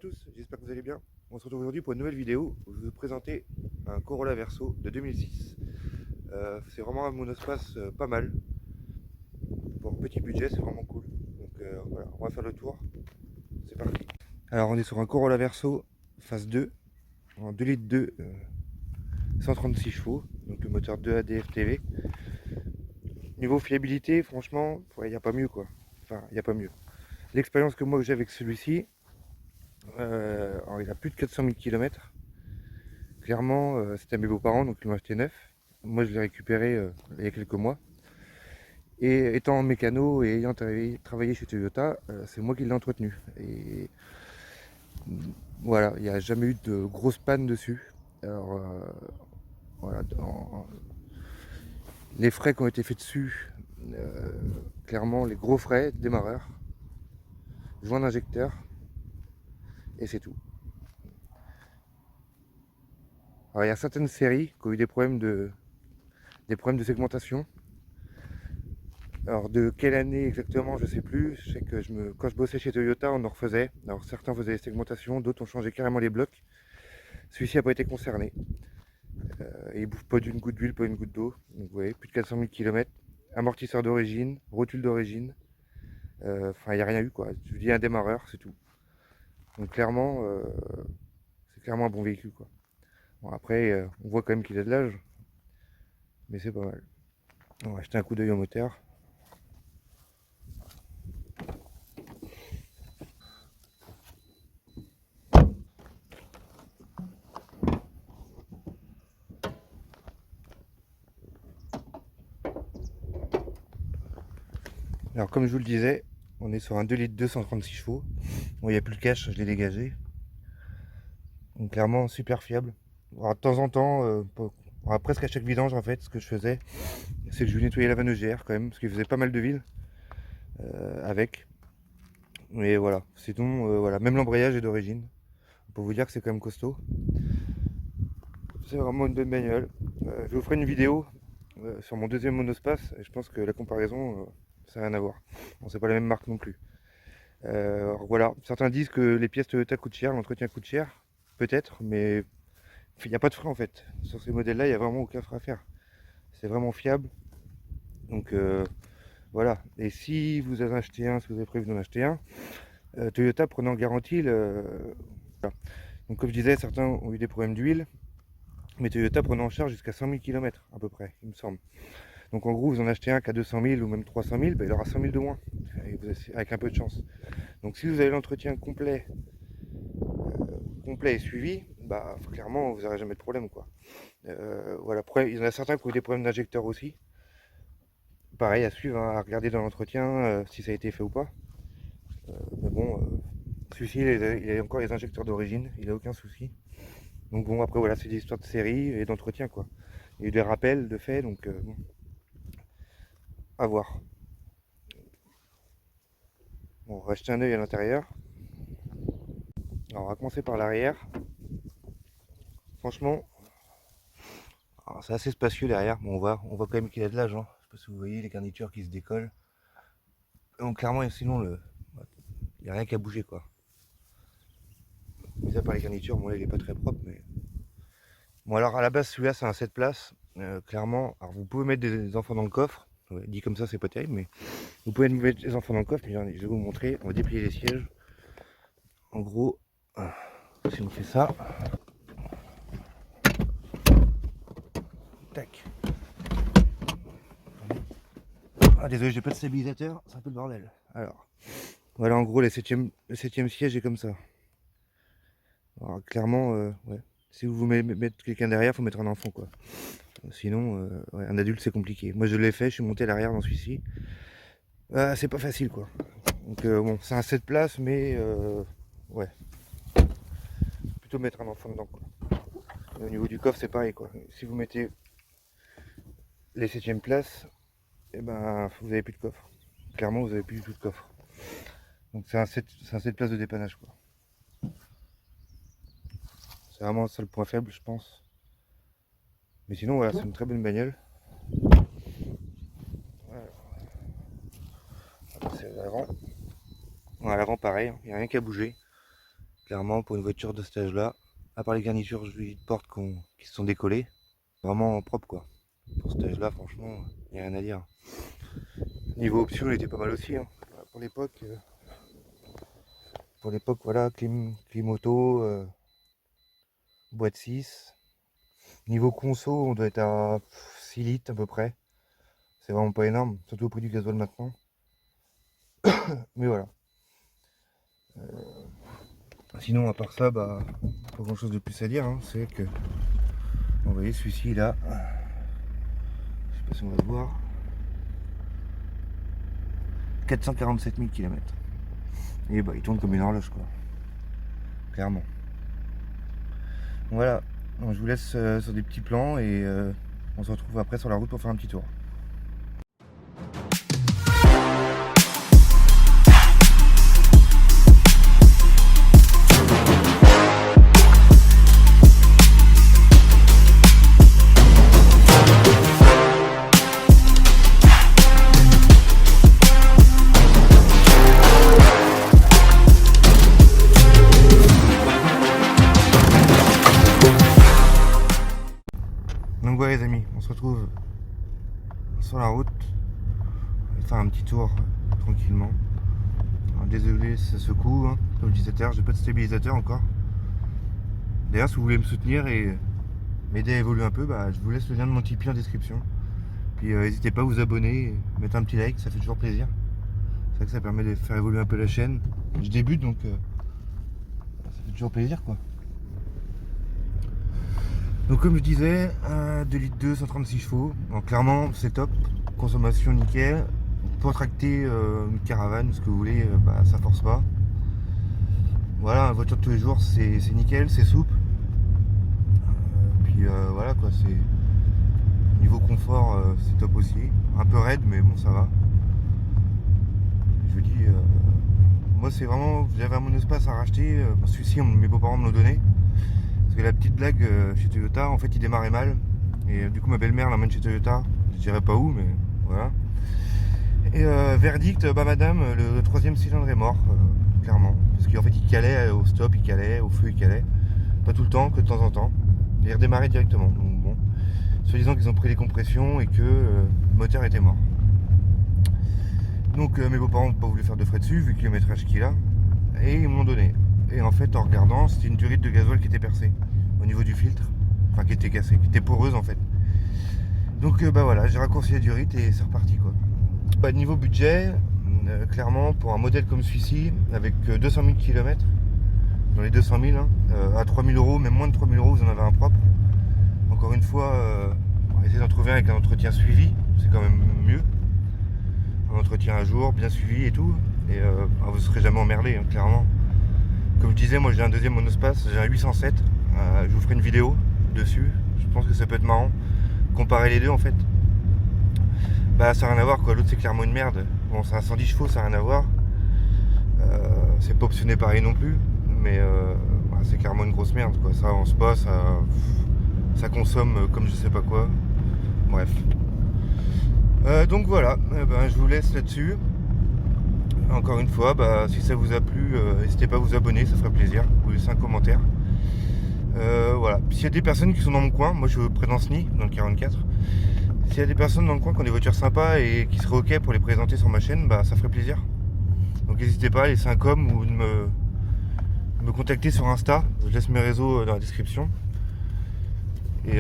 tous, j'espère que vous allez bien. On se retrouve aujourd'hui pour une nouvelle vidéo où je vais vous présenter un Corolla Verso de 2006. C'est vraiment un monospace pas mal. Pour petit budget, c'est vraiment cool. Donc voilà, on va faire le tour. C'est parti. Alors on est sur un Corolla Verso phase 2, en 2 litres 2, 136 chevaux, donc le moteur 2 ADF TV. Niveau fiabilité, franchement, il n'y a pas mieux quoi. Enfin, il n'y a pas mieux. L'expérience que moi j'ai avec celui-ci, il a plus de 400 000 km. Clairement, c'était à mes beaux-parents, donc ils l'ont acheté neuf. Moi, je l'ai récupéré il y a quelques mois. Et étant mécano et ayant travaillé chez Toyota, c'est moi qui l'ai entretenu. Et voilà, il n'y a jamais eu de grosse panne dessus. Alors, voilà, les frais qui ont été faits dessus, clairement, les gros frais, démarreur, joint d'injecteur, et c'est tout. Alors, il y a certaines séries qui ont eu des problèmes de segmentation. Alors de quelle année exactement, je sais plus. Je sais que quand je bossais chez Toyota, on en refaisait. Alors certains faisaient des segmentations, d'autres ont changé carrément les blocs. Celui-ci n'a pas été concerné. Et il bouffe pas d'une goutte d'huile, pas une goutte d'eau. Donc vous voyez, plus de 400 000 km. Amortisseur d'origine, rotule d'origine. Enfin, il n'y a rien eu quoi. Je vous dis un démarreur, c'est tout. Donc clairement, c'est clairement un bon véhicule quoi. Bon après, on voit quand même qu'il a de l'âge. Mais c'est pas mal. On va jeter un coup d'œil au moteur. Alors comme je vous le disais, on est sur un 2 litres 236 chevaux. Bon, il n'y a plus le cache, je l'ai dégagé. Donc clairement super fiable. Alors, de temps en temps, presque à chaque vidange en fait, ce que je faisais, c'est que je lui nettoyais la vanne EGR quand même, parce qu'il faisait pas mal de vide avec. Mais voilà, sinon, voilà, même l'embrayage est d'origine. Pour vous dire que c'est quand même costaud. C'est vraiment une bonne bagnole. Je vous ferai une vidéo sur mon deuxième monospace, et je pense que la comparaison, ça n'a rien à voir. Bon, c'est pas la même marque non plus. Alors voilà, certains disent que les pièces Toyota coûtent cher, l'entretien coûte cher, peut-être, mais il n'y a pas de frais en fait. Sur ces modèles-là, il n'y a vraiment aucun frais à faire. C'est vraiment fiable. Donc voilà. Et si vous avez acheté un, si vous avez prévu d'en acheter un, Toyota prenait en garantie voilà. Donc comme je disais, certains ont eu des problèmes d'huile, mais Toyota prenait en charge jusqu'à 100 000 km à peu près, il me semble. Donc en gros, vous en achetez un qui a 200 000 ou même 300 000, ben, il aura 100 000 de moins, avec un peu de chance. Donc si vous avez l'entretien complet et suivi, bah clairement vous n'aurez jamais de problème quoi. Voilà, il y en a certains qui ont eu des problèmes d'injecteur aussi. Pareil à suivre, hein, à regarder dans l'entretien si ça a été fait ou pas. Mais bon, celui-ci il a encore les injecteurs d'origine, il a aucun souci. Donc bon après voilà, c'est des histoires de série et d'entretien quoi. Il y a eu des rappels de fait, donc bon, à voir. Bon, on va jeter un œil à l'intérieur. Alors on va commencer par l'arrière. Franchement, c'est assez spacieux derrière. Bon, on voit quand même qu'il a de l'âge. Hein. Je sais pas si vous voyez les garnitures qui se décollent. Donc clairement, sinon, il n'y a rien qu'à bouger quoi. Mis à part les garnitures, bon là il est pas très propre. Mais bon alors à la base celui-là c'est un 7 places. Clairement, alors vous pouvez mettre des enfants dans le coffre. Ouais, dit comme ça c'est pas terrible, mais vous pouvez mettre des enfants dans le coffre. Je vais vous montrer. On va déplier les sièges. En gros, si on fait ça, tac. Ah désolé, j'ai pas de stabilisateur, c'est un peu le bordel. Alors, voilà en gros le septième siège est comme ça. Alors clairement, ouais. Si vous mettez quelqu'un derrière, faut mettre un enfant quoi. Sinon, ouais, un adulte c'est compliqué. Moi je l'ai fait, je suis monté à l'arrière dans celui-ci. C'est pas facile quoi. Donc bon, c'est un 7 places, mais ouais. Plutôt mettre un enfant dedans quoi. Et au niveau du coffre c'est pareil quoi. Si vous mettez les 7ème places, et ben vous avez plus de coffre. Clairement vous avez plus du tout de coffre. Donc c'est un 7 places de dépannage quoi. C'est vraiment ça le point faible je pense. Mais sinon voilà, c'est une très bonne bagnole. C'est l'avant. À l'avant pareil, il n'y a rien qu'à bouger. Clairement, pour une voiture de cet âge-là, à part les garnitures de porte qui se sont décollées, vraiment propre quoi. Pour cet âge-là, franchement, il n'y a rien à dire. Niveau option, il était pas mal aussi. Hein. Pour l'époque, voilà, clim auto, boîte 6. Niveau conso, on doit être à 6 litres à peu près. C'est vraiment pas énorme, surtout au prix du gasoil maintenant. Mais voilà. Sinon, à part ça, pas grand chose de plus à dire. Hein. C'est que, vous voyez, celui-ci là, je sais pas si on va le voir, 447 000 km. Et bah, il tourne comme une horloge, quoi. Clairement. Voilà. Donc, je vous laisse sur des petits plans et on se retrouve après sur la route pour faire un petit tour. Donc voilà les amis, on se retrouve sur la route. On va faire un petit tour tranquillement. Alors, désolé si ça secoue, hein. Comme je disais tout à l'heure, j'ai pas de stabilisateur encore. D'ailleurs si vous voulez me soutenir et m'aider à évoluer un peu, je vous laisse le lien de mon Tipeee en description. Puis n'hésitez pas à vous abonner et mettre un petit like, ça fait toujours plaisir. C'est vrai que ça permet de faire évoluer un peu la chaîne. Je débute donc ça fait toujours plaisir quoi. Donc comme je disais, 2 litres 2, 136 chevaux, donc clairement c'est top, consommation nickel. Pour tracter une caravane, ce que vous voulez, ça force pas. Voilà, une voiture de tous les jours c'est nickel, c'est souple. Puis voilà quoi, c'est niveau confort c'est top aussi. Un peu raide mais bon ça va. Je vous dis, moi c'est vraiment, j'avais un monospace à racheter, celui-ci mes beaux-parents me l'ont donné. Parce que la petite blague chez Toyota, en fait il démarrait mal. Et du coup ma belle-mère l'emmène chez Toyota, je dirais pas où mais voilà. Et verdict, madame, le 3e cylindre est mort, clairement. Parce qu'en fait il calait au stop, il calait, au feu il calait. Pas tout le temps, que de temps en temps. Et il redémarrait directement. Donc bon, soi-disant qu'ils ont pris les compressions et que le moteur était mort. Donc mes beaux-parents n'ont pas voulu faire de frais dessus vu le kilométrage qu'il a. Et ils me l'ont donné. Et en fait en regardant, c'était une durite de gasoil qui était percée au niveau du filtre. Enfin qui était cassée, qui était poreuse en fait. Donc voilà, j'ai raccourci la durite et c'est reparti quoi. Niveau budget, clairement pour un modèle comme celui-ci, avec 200 000 km, dans les 200 000, hein, à 3 000 €, même moins de 3 000 €, vous en avez un propre. Encore une fois, on va essayer d'en trouver un avec un entretien suivi, c'est quand même mieux. Un entretien à jour, bien suivi et tout, et vous ne serez jamais emmerdé, hein, clairement. Comme je disais, moi j'ai un deuxième monospace, j'ai un 807, je vous ferai une vidéo dessus, je pense que ça peut être marrant, comparer les deux en fait. Ça n'a rien à voir quoi, l'autre c'est clairement une merde. Bon c'est un 110 chevaux, ça n'a rien à voir. C'est pas optionné pareil non plus, mais c'est clairement une grosse merde quoi. Ça avance pas, ça consomme comme je sais pas quoi. Bref. Donc voilà, je vous laisse là-dessus. Encore une fois, si ça vous a plu, n'hésitez pas à vous abonner, ça ferait plaisir. Vous laissez un commentaire. Voilà. S'il y a des personnes qui sont dans mon coin, moi je suis près d'Anceny, dans le 44. S'il y a des personnes dans le coin qui ont des voitures sympas et qui seraient ok pour les présenter sur ma chaîne, ça ferait plaisir. Donc n'hésitez pas à laisser un com ou de me contacter sur Insta. Je laisse mes réseaux dans la description. Et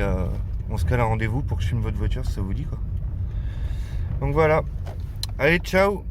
on se cale un rendez-vous pour que je filme votre voiture si ça vous dit quoi. Donc voilà. Allez, ciao!